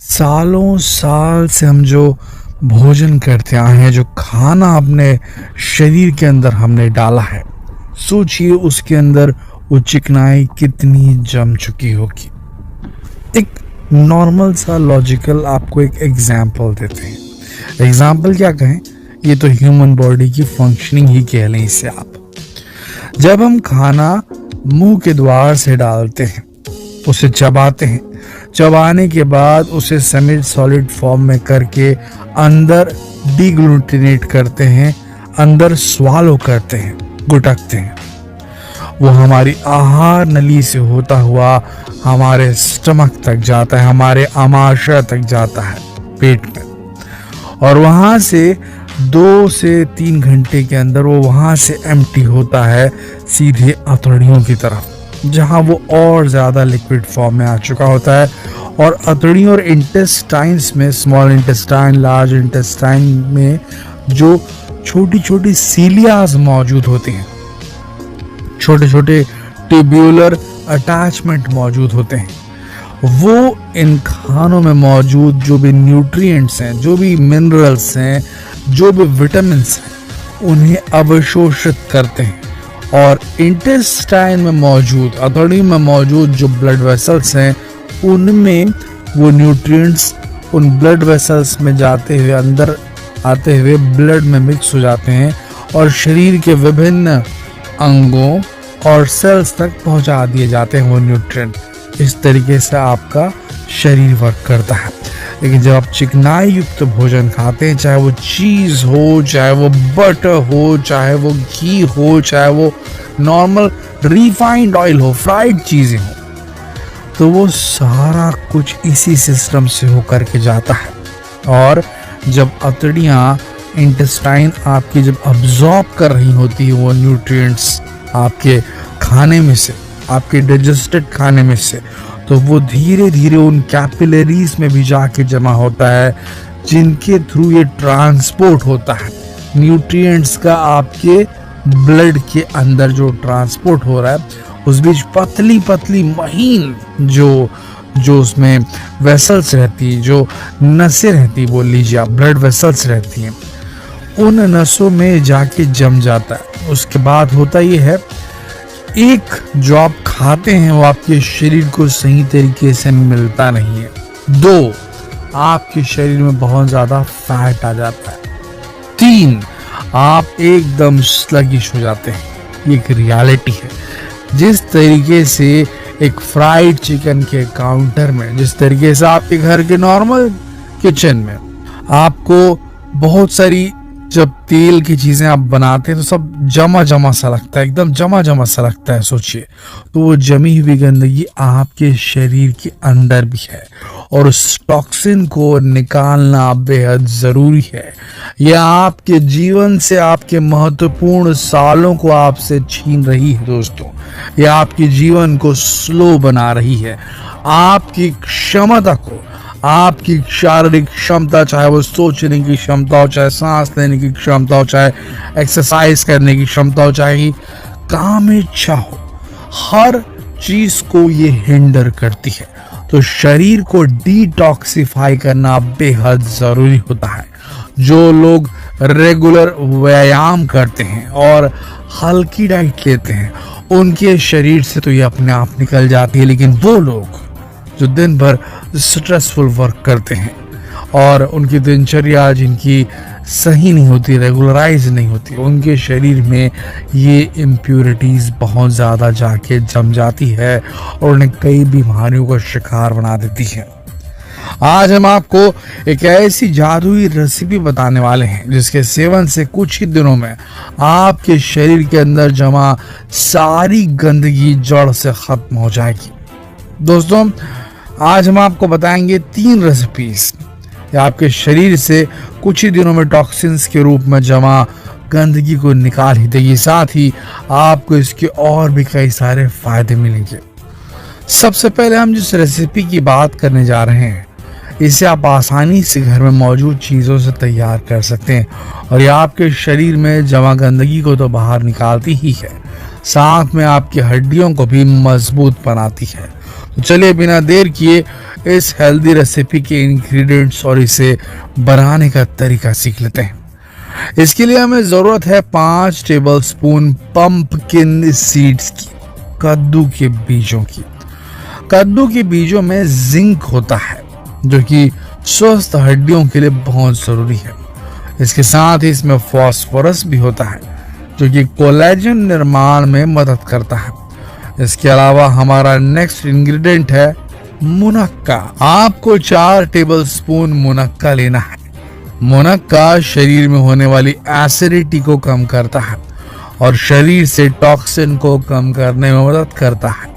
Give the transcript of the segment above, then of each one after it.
सालों साल से हम जो भोजन करते आए हैं, जो खाना अपने शरीर के अंदर हमने डाला है, सोचिए उसके अंदर वो चिकनाई कितनी जम चुकी होगी। एक नॉर्मल सा लॉजिकल आपको एक एग्जाम्पल देते हैं। एग्जाम्पल क्या कहें, ये तो ह्यूमन बॉडी की फंक्शनिंग ही कह लें इसे आप। जब हम खाना मुंह के द्वार से डालते हैं, उसे चबाते हैं, चबाने के बाद उसे सेमी सॉलिड फॉर्म में करके अंदर डीग्लूटिनेट करते हैं, अंदर स्वालो करते हैं, गुटकते हैं। वो हमारी आहार नली से होता हुआ हमारे स्टमक तक जाता है, हमारे आमाशय तक जाता है, पेट में, और वहां से 2 से 3 घंटे के अंदर वो वहां से एम्प्टी होता है सीधे अतड़ियों की तरफ, जहां वो और ज्यादा लिक्विड फॉर्म में आ चुका होता है। और अतड़ी और इंटेस्टाइन्स में, स्मॉल इंटेस्टाइन, लार्ज इंटेस्टाइन में जो छोटी छोटी सीलियाज मौजूद होती हैं, छोटे छोटे ट्यूब्यूलर अटैचमेंट मौजूद होते हैं, वो इन खानों में मौजूद जो भी न्यूट्रिएंट्स हैं, जो भी मिनरल्स हैं, जो भी विटामिन्स हैं, उन्हें अवशोषित करते हैं। और इंटेस्टाइन में मौजूद, अतड़ी में मौजूद जो ब्लड वेसल्स हैं, उनमें वो न्यूट्रिएंट्स उन ब्लड वेसल्स में जाते हुए, अंदर आते हुए ब्लड में मिक्स हो जाते हैं और शरीर के विभिन्न अंगों और सेल्स तक पहुंचा दिए जाते हैं वो न्यूट्रिएंट। इस तरीके से आपका शरीर वर्क करता है। लेकिन जब आप चिकनाई युक्त भोजन खाते हैं, चाहे वो चीज हो, चाहे वो बटर हो, चाहे वो घी हो, चाहे वो नॉर्मल रिफाइंड ऑयल हो, फ्राइड चीजें हो, तो वो सारा कुछ इसी सिस्टम से होकर के जाता है। और जब अतड़ियाँ, इंटेस्टाइन आपकी जब अब्जॉर्ब कर रही होती है वो न्यूट्रिएंट्स आपके खाने में से, आपके डाइजेस्टेड खाने में से, तो वो धीरे धीरे उन कैपिलरीज में भी जाके जमा होता है, जिनके थ्रू ये ट्रांसपोर्ट होता है न्यूट्रिएंट्स का। आपके ब्लड के अंदर जो ट्रांसपोर्ट हो रहा है, उस बीच पतली पतली महीन जो उसमें वेसल्स रहती, जो नसें रहती, बोल लीजिए आप, ब्लड वेसल्स रहती हैं, उन नसों में जाके जम जाता है। उसके बाद होता ये है, एक जो आप खाते हैं वो आपके शरीर को सही तरीके से मिलता नहीं है। 2, आपके शरीर में बहुत ज्यादा फैट आ जाता है। 3, आप एकदम स्लगिश हो जाते हैं। ये एक रियलिटी है। जिस तरीके से एक फ्राइड चिकन के काउंटर में, जिस तरीके से आपके घर के नॉर्मल किचन में आपको बहुत सारी जब तेल की चीजें आप बनाते हैं तो सब जमा जमा सा लगता है, एकदम जमा जमा सा लगता है, सोचिए। तो वो जमी हुई गंदगी आपके शरीर के अंदर भी है और उस टॉक्सिन को निकालना बेहद जरूरी है। यह आपके जीवन से, आपके महत्वपूर्ण सालों को आपसे छीन रही है दोस्तों। यह आपके जीवन को स्लो बना रही है, आपकी क्षमता को, आपकी शारीरिक क्षमता, चाहे वो सोचने की क्षमता हो, चाहे सांस लेने की क्षमता हो, चाहे एक्सरसाइज करने की क्षमता हो, चाहे काम इच्छा हो, हर चीज को ये हिंडर करती है। तो शरीर को डिटॉक्सिफाई करना बेहद जरूरी होता है। जो लोग रेगुलर व्यायाम करते हैं और हल्की डाइट लेते हैं, उनके शरीर से तो ये अपने आप निकल जाती है। लेकिन वो लोग जो दिन भर स्ट्रेसफुल वर्क करते हैं और उनकी दिनचर्या जिनकी सही नहीं होती, रेगुलराइज नहीं होती, उनके शरीर में ये इम्प्यूरिटीज बहुत ज़्यादा जाके जम जाती है और उन्हें कई बीमारियों का शिकार बना देती है। आज हम आपको एक ऐसी जादुई रेसिपी बताने वाले हैं जिसके सेवन से कुछ ही दिनों में आपके शरीर के अंदर जमा सारी गंदगी जड़ से खत्म हो जाएगी। दोस्तों, आज हम आपको बताएंगे 3 रेसिपीज आपके शरीर से कुछ ही दिनों में टॉक्सिन्स के रूप में जमा गंदगी को निकाल ही देगी। साथ ही आपको इसके और भी कई सारे फायदे मिलेंगे। सबसे पहले हम जिस रेसिपी की बात करने जा रहे हैं, इसे आप आसानी से घर में मौजूद चीज़ों से तैयार कर सकते हैं और ये आपके शरीर में जमा गंदगी को तो बाहर निकालती ही है, साथ में आपकी हड्डियों को भी मजबूत बनाती है। तो चलिए बिना देर किए इस हेल्दी रेसिपी के इंग्रेडिएंट्स और इसे बनाने का तरीका सीख लेते हैं। इसके लिए हमें जरूरत है 5 टेबलस्पून पंपकिन सीड्स की, कद्दू के बीजों की। कद्दू के बीजों में जिंक होता है जो कि स्वस्थ हड्डियों के लिए बहुत जरूरी है। इसके साथ ही इसमें फास्फोरस भी होता है जो कि कोलेजन निर्माण में मदद करता है। इसके अलावा हमारा नेक्स्ट इंग्रेडिएंट है मुनक्का। आपको 4 टेबलस्पून मुनक्का लेना है। मुनक्का शरीर में होने वाली एसिडिटी को कम करता है और शरीर से टॉक्सिन को कम करने में मदद करता है।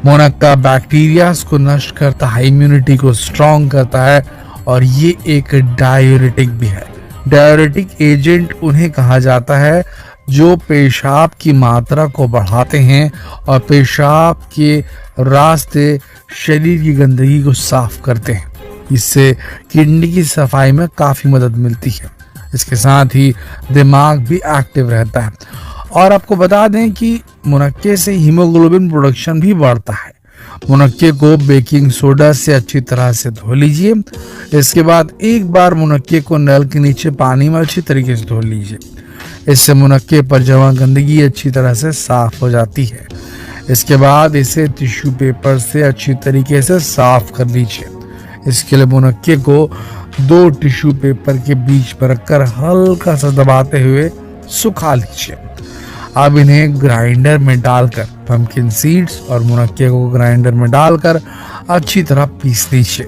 मुनक्का बैक्टीरिया को नष्ट करता है, इम्यूनिटी को स्ट्रॉन्ग करता है और ये एक डाययूरेटिक भी है। डाययूरेटिक एजेंट उन्हें कहा जाता है जो पेशाब की मात्रा को बढ़ाते हैं और पेशाब के रास्ते शरीर की गंदगी को साफ करते हैं। इससे किडनी की सफाई में काफी मदद मिलती है। इसके साथ ही दिमाग भी एक्टिव रहता है। और आपको बता दें कि मुनक्के से हीमोग्लोबिन प्रोडक्शन भी बढ़ता है। मुनक्के को बेकिंग सोडा से अच्छी तरह से धो लीजिए। इसके बाद एक बार मुनक्के को नल के नीचे पानी में अच्छी तरीके से धो लीजिए। इससे मुनक्के पर जमा गंदगी अच्छी तरह से साफ हो जाती है। इसके बाद इसे टिश्यू पेपर से अच्छी तरीके से साफ कर लीजिए। इसके लिए मुनक्के को 2 टिश्यू पेपर के बीच पर रखकर हल्का सा दबाते हुए सुखा लीजिए। अब इन्हें ग्राइंडर में डालकर पंपकिन सीड्स और मुनक्के को ग्राइंडर में डालकर अच्छी तरह पीस लीजिए।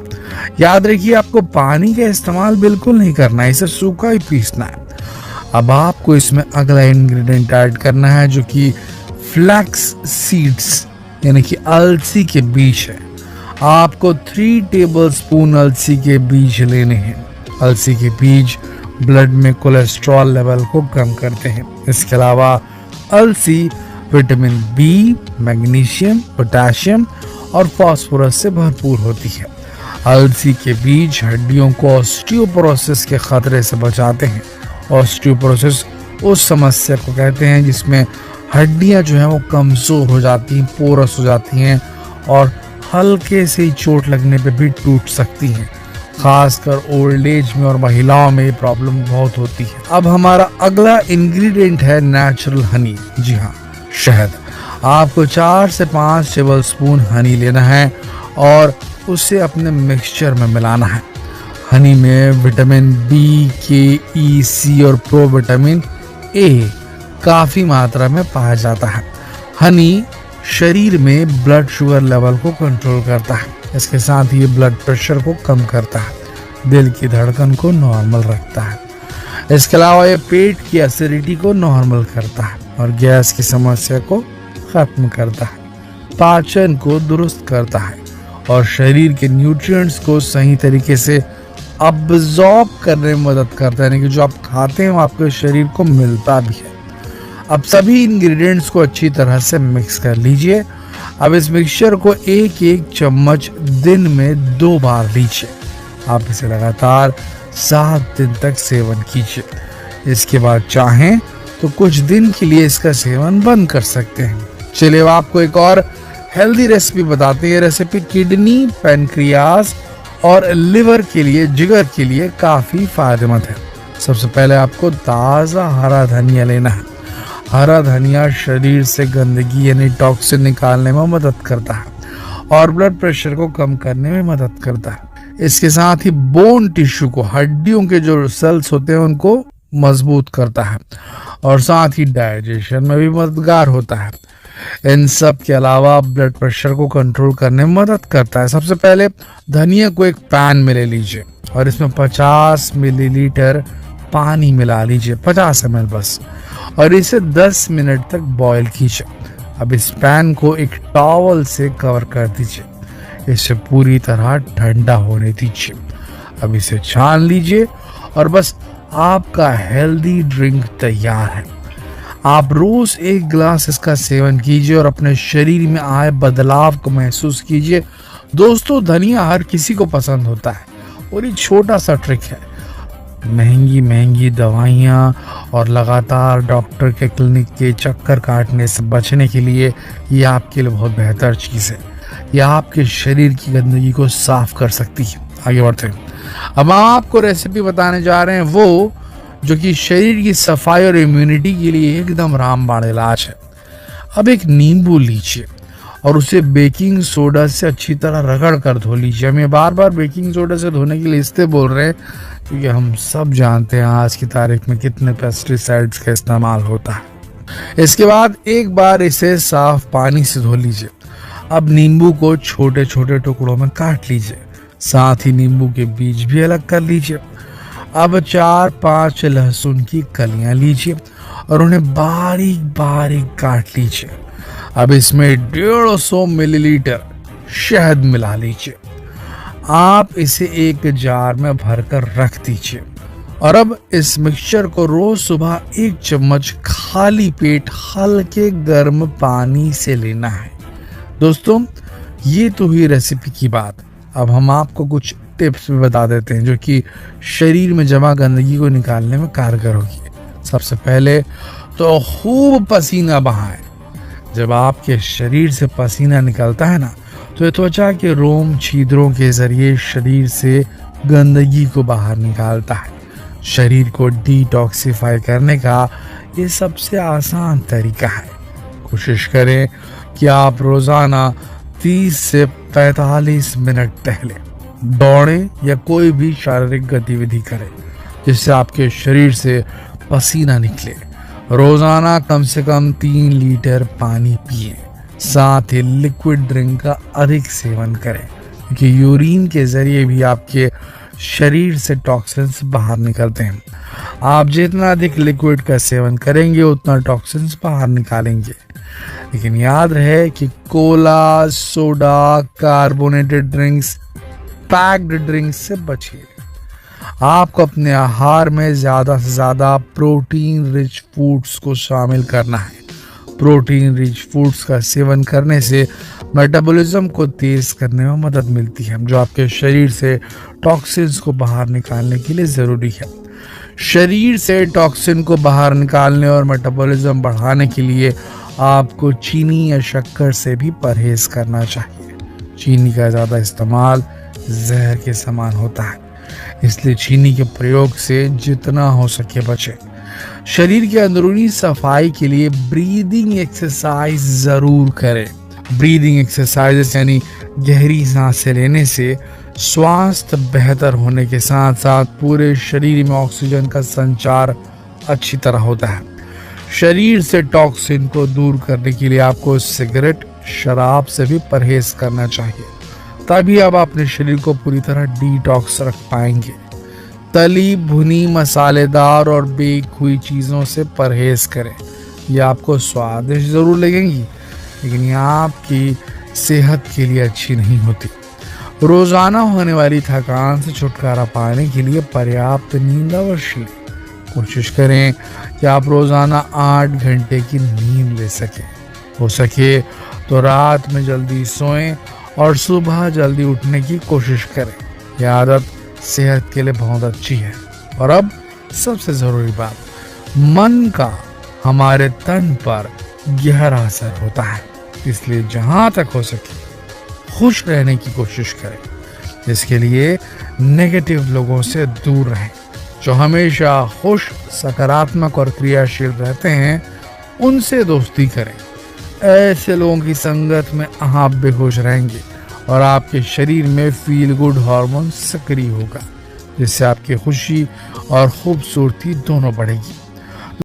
याद रखिए आपको पानी का इस्तेमाल बिल्कुल नहीं करना है, इसे सूखा ही पीसना है। अब आपको इसमें अगला इंग्रेडिएंट ऐड करना है जो कि फ्लैक्स सीड्स यानी कि अलसी के बीज है। आपको 3 टेबलस्पून अलसी के बीज लेने हैं। अलसी के बीज ब्लड में कोलेस्ट्रॉल लेवल को कम करते हैं। इसके अलावा अलसी विटामिन बी, मैग्नीशियम, पोटेशियम और फास्फोरस से भरपूर होती है। अलसी के बीज हड्डियों को ऑस्टियोपोरोसिस के खतरे से बचाते हैं। ऑस्टियोपोरोसिस उस समस्या को कहते हैं जिसमें हड्डियां जो हैं वो कमजोर हो जाती हैं, पोरस हो जाती हैं और हल्के से ही चोट लगने पे भी टूट सकती हैं। खासकर ओल्ड एज में और महिलाओं में ये प्रॉब्लम बहुत होती है। अब हमारा अगला इंग्रेडिएंट है नेचुरल हनी। जी हाँ, शहद। आपको 4 से 5 टेबलस्पून हनी लेना है और उसे अपने मिक्सचर में मिलाना है। हनी में विटामिन बी, के, ई, सी और प्रोविटामिन ए काफी मात्रा में पाया जाता है। हनी शरीर में ब्लड शुगर लेवल को कंट्रोल करता है। इसके साथ ही ये ब्लड प्रेशर को कम करता है, दिल की धड़कन को नॉर्मल रखता है। इसके अलावा ये पेट की एसिडिटी को नॉर्मल करता है और गैस की समस्या को खत्म करता है, पाचन को दुरुस्त करता है और शरीर के न्यूट्रिएंट्स को सही तरीके से अब्सॉर्ब करने में मदद करता है, यानी कि जो आप खाते हैं वो आपके शरीर को मिलता भी है। अब सभी इंग्रेडिएंट्स को अच्छी तरह से मिक्स कर लीजिए। अब इस मिक्सचर को 1-1 चम्मच दिन में 2 बार लीजिए। आप इसे लगातार 7 दिन तक सेवन कीजिए। इसके बाद चाहें तो कुछ दिन के लिए इसका सेवन बंद कर सकते हैं। चलिए आपको एक और हेल्दी रेसिपी बताते हैं। रेसिपी किडनी, पैनक्रियाज और लिवर के लिए, जिगर के लिए काफी फायदेमंद है। सबसे पहले आपको ताजा हरा धनिया लेना है। हरा धनिया शरीर से गंदगी यानी टॉक्सिन निकालने में मदद करता है और ब्लड प्रेशर को कम करने में मदद करता है। इसके साथ ही बोन टिश्यू को, हड्डियों के जो सेल्स होते हैं उनको मजबूत करता है और साथ ही डाइजेशन में भी मददगार होता है। इन सब के अलावा ब्लड प्रेशर को कंट्रोल करने में मदद करता है। सबसे पहले धनिया को एक पैन में ले लीजिए और इसमें 50 मिलीलीटर पानी मिला लीजिए, 50 ml बस, और इसे 10 मिनट तक बॉईल कीजिए। अब इस पैन को एक टॉवल से कवर कर दीजिए। इसे पूरी तरह ठंडा होने दीजिए। अब इसे छान लीजिए और बस आपका हेल्दी ड्रिंक तैयार है। आप रोज 1 गिलास इसका सेवन कीजिए और अपने शरीर में आए बदलाव को महसूस कीजिए। दोस्तों, धनिया हर किसी को पसंद होता है और ये छोटा सा ट्रिक है। महंगी महंगी दवाइयाँ और लगातार डॉक्टर के क्लिनिक के चक्कर काटने से बचने के लिए ये आपके लिए बहुत बेहतर चीज़ है। यह आपके शरीर की गंदगी को साफ कर सकती है। आगे बढ़ते हैं। अब हम आपको रेसिपी बताने जा रहे हैं वो जो कि शरीर की सफाई और इम्यूनिटी के लिए एकदम रामबाण इलाज है। अब एक नींबू लीजिए और उसे बेकिंग सोडा से अच्छी तरह रगड़ कर धो लीजिए। हम ये बार बार बेकिंग सोडा से धोने के लिए इसलिए बोल रहे हैं क्योंकि हम सब जानते हैं आज की तारीख में कितने पेस्टिसाइड्स का इस्तेमाल होता है। इसके बाद एक बार इसे साफ पानी से धो लीजिए। अब नींबू को छोटे छोटे टुकड़ों में काट लीजिए, साथ ही नींबू के बीज भी अलग कर लीजिए। अब 4-5 लहसुन की कलियां लीजिए और उन्हें बारीक बारीक काट लीजिए। अब इसमें 150 मिलीलीटर शहद मिला लीजिए। आप इसे एक जार में भरकर रख दीजिए और अब इस मिक्सचर को रोज सुबह 1 चम्मच खाली पेट हल्के गर्म पानी से लेना है। दोस्तों, ये तो हुई रेसिपी की बात। अब हम आपको कुछ टिप्स भी बता देते हैं जो कि शरीर में जमा गंदगी को निकालने में कारगर होगी। सबसे पहले तो खूब पसीना बहाएं। जब आपके शरीर से पसीना निकलता है ना, तो ये त्वचा के रोम छिद्रों के जरिए शरीर से गंदगी को बाहर निकालता है। शरीर को डिटॉक्सिफाई करने का ये सबसे आसान तरीका है। कोशिश करें कि आप रोजाना 30 से 45 मिनट टहलें, दौड़ें या कोई भी शारीरिक गतिविधि करें जिससे आपके शरीर से पसीना निकले। रोजाना कम से कम 3 लीटर पानी पिए, साथ ही लिक्विड ड्रिंक का अधिक सेवन करें क्योंकि यूरिन के जरिए भी आपके शरीर से टॉक्सिन्स बाहर निकलते हैं। आप जितना अधिक लिक्विड का सेवन करेंगे उतना टॉक्सिन्स बाहर निकालेंगे। लेकिन याद रहे कि Cola, soda, carbonated drinks, packed drinks से बचिए। आपको अपने आहार में ज्यादा से ज्यादा प्रोटीन रिच फूड्स को शामिल करना है। प्रोटीन रिच फूड्स का सेवन करने से मेटाबॉलिज्म को तेज करने में मदद मिलती है, जो आपके शरीर से टॉक्सिन्स को बाहर निकालने के लिए जरूरी है। शरीर से टॉक्सिन को बाहर निकालने और मेटाबॉलिज्म बढ़ाने के लिए आपको चीनी या शक्कर से भी परहेज करना चाहिए। चीनी का ज्यादा इस्तेमाल जहर के समान होता है, इसलिए चीनी के प्रयोग से जितना हो सके बचें। शरीर के अंदरूनी सफाई के लिए ब्रीदिंग एक्सरसाइज जरूर करें। ब्रीदिंग एक्सरसाइज यानी गहरी सांसें लेने से स्वास्थ्य बेहतर होने के साथ साथ पूरे शरीर में ऑक्सीजन का संचार अच्छी तरह होता है। शरीर से टॉक्सिन को दूर करने के लिए आपको सिगरेट, शराब से भी परहेज करना चाहिए, तभी आप अपने शरीर को पूरी तरह डिटॉक्स रख पाएंगे। तली भुनी मसालेदार और बेक हुई चीज़ों से परहेज करें। ये आपको स्वादिष्ट ज़रूर लगेंगी, लेकिन ये आपकी सेहत के लिए अच्छी नहीं होती। रोज़ाना होने वाली थकान से छुटकारा पाने के लिए पर्याप्त नींद अवश्य लें। कोशिश करें कि आप रोज़ाना 8 घंटे की नींद ले सकें। हो सके तो रात में जल्दी सोएं और सुबह जल्दी उठने की कोशिश करें। यह आदत सेहत के लिए बहुत अच्छी है। और अब सबसे ज़रूरी बात, मन का हमारे तन पर गहरा असर होता है, इसलिए जहाँ तक हो सके खुश रहने की कोशिश करें। इसके लिए नेगेटिव लोगों से दूर रहें। जो हमेशा खुश, सकारात्मक और क्रियाशील रहते हैं उनसे दोस्ती करें। ऐसे लोगों की संगत में आप बेहोश रहेंगे और आपके शरीर में फील गुड हार्मोन सक्रिय होगा, जिससे आपकी खुशी और खूबसूरती दोनों बढ़ेगी।